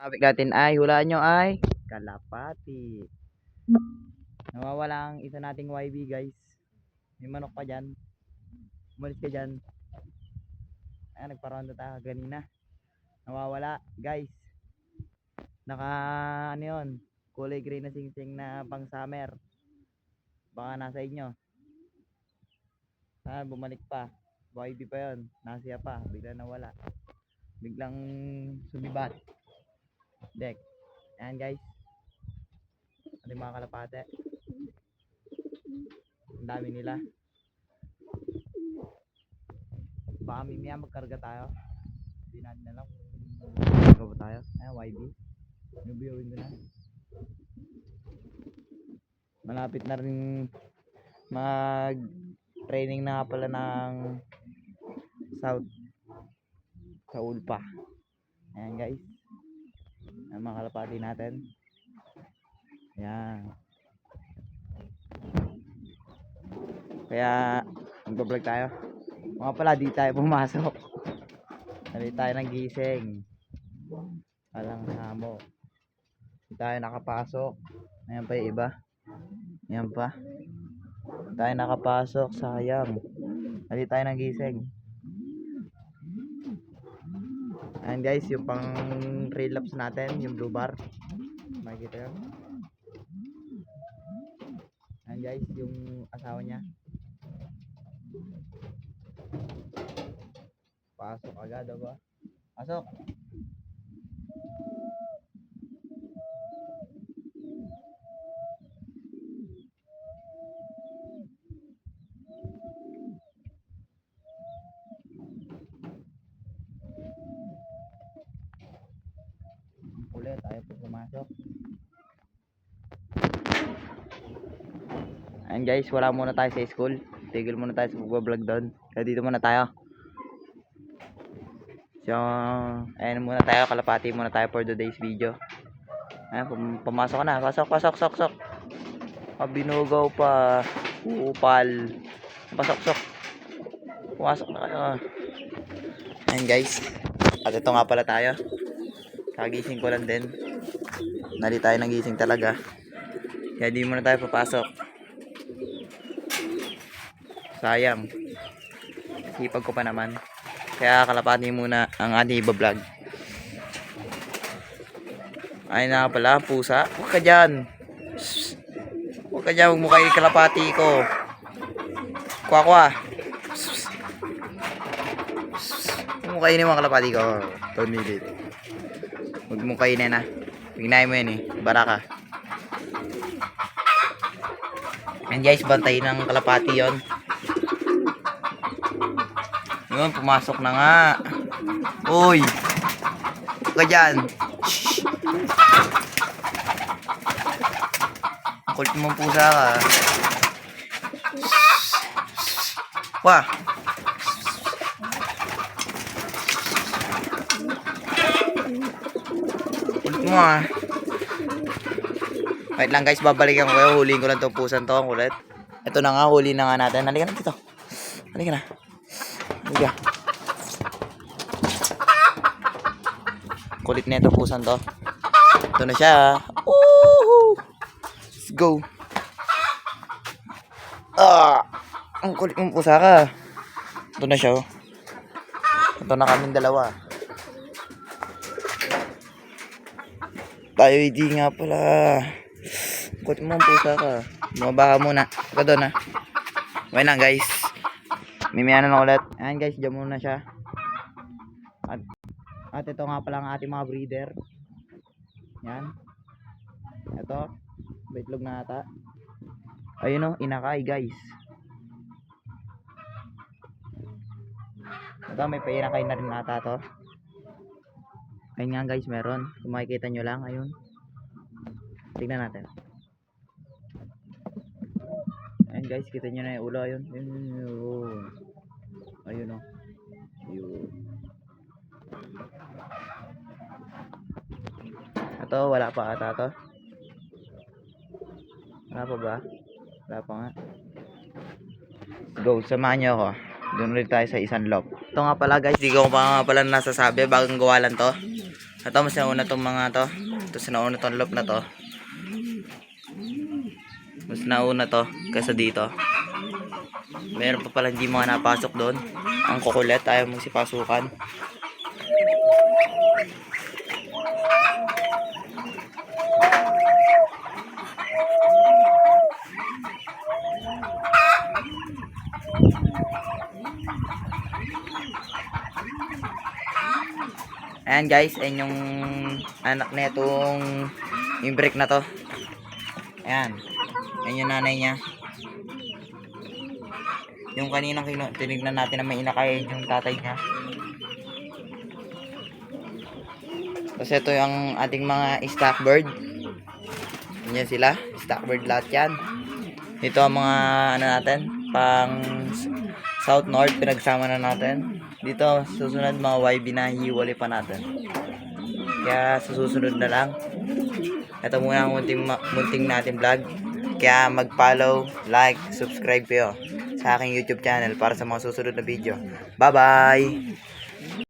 Topic natin ay, hulaan nyo ay kalapati. Nawawala ang isa nating YB guys. May manok pa dyan. Umalis ka dyan. Ayan, nagparonda tayo ganina. Nawawala guys. Naka ano yun, kulay gray na sing-sing na pang summer. Baka nasa inyo. Bumalik pa. YB pa yun. Nasya pa. Bigla nawala. Biglang sumibat. Dek. Ayan guys. Ano yung mga kalapate. Ang dami nila. Baka mimaya magkarga tayo. Hindi natin alam kung magkarga ba tayo. Ayan, YB. Nubiyawin ko na. Malapit na rin mag training na nga pala ng South sa Ulpa. Ayan guys. Ang mga kalapati natin. Ayan. Kaya mag-vlog tayo. Mga pala, di tayo pumasok. Dali tayo ng gising. Alang hamo. Di tayo nakapasok. Ayan pa yung iba. Ayan pa. Di tayo nakapasok. Sayang. Dali tayo ng gising. Ayan guys, yung pang relapse natin, yung blue bar. Makikita yun. Ayan guys, yung asawa niya. Pasok agad ba? Pasok. Ulit, ayaw po pumasok. Ayan guys, wala muna tayo sa school. Tigil muna tayo sa pag-vlog doon. Kaya dito muna tayo. So, ayan muna tayo. Kalapati muna tayo for today's video. Ayan, pumasok ka na. Pasok. Binugaw pa. Upal. Pasok. Pumasok na kayo. Ayan guys. At ito nga pala tayo. Kagising ko lang din. Nali tayo ng gising talaga. Kaya di muna tayo papasok. Sayang. Sipag ko pa naman. Kaya kalapati muna ang ating iba-vlog. Ay na pala, pusa. Huwag ka dyan. Huwag ka dyan, huwag mo kayo kalapati ko. Kwa. Huwag mo kayo ni mga kalapati ko. Tonilit. Huwag mo kayo na. Tingnan mo yan eh. Baraka. And guys, bantay ng kalapati yon. Yun, pumasok na nga. Uy! Huwag ka dyan. Shhh! Ang kulit mong pusa ka. Wah! Kulit mo ah. Wait lang guys, babalikan ko kayo. Huliin ko lang itong pusan to. Ang kulit. Ito na nga, huli na nga natin. Halika na dito. Halika na. Halika. Kulit na ito pusan to. Ito na siya. Woohoo! Let's go. Ang kulit mong pusa ka. Ito na siya. Ito na kaming dalawa. Tayo hindi nga pala. Kulit mong pusa ka. Bumaba ka muna. Ito doon ha. Okay na guys. Mimaya na ulit. Ayan guys, dyan muna siya. At ito nga pala ang ating mga breeder. Yan. Ito. Baitlog na ata. Ayun o, inakay guys. Ito, may painakay na rin ata to. Ayun nga guys, meron. Kung makikita nyo lang, ayun. Tignan natin. Ayun guys, kita nyo na yung ulo. Ayun. Ayun o. Ayun. Ito, wala pa ata to. Wala pa ba? Wala pa nga. Go, samahan nyo ako. Doon ulit tayo sa isang lock. Ito nga pala guys, di ko pa nga pala nasasabi. Bagong gawa lang to. Ito, mas nauna tong mga to. Ito, mas nauna tong loop na to. Mas nauna to kaysa dito. Meron pa pala hindi mga napasok doon. Ang kukulit, ayaw mong sipasukan. Ayan guys, ayan yung anak na itong yung brick na to. Ayan. Ayan yung nanay niya. Yung kaninang tinignan natin na may inakain yung tatay niya. Tapos ito yung ating mga stock bird. Yan sila. Stock bird lahat yan. Ito ang mga ano natin. Pang south north pinagsama na natin. Dito susunod mga YB na hiwalay pa natin. Kaya susunod na lang. Ito muna ang munting natin vlog. Kaya mag-follow, like, subscribe kayo sa aking YouTube channel para sa mga susunod na video. Bye-bye!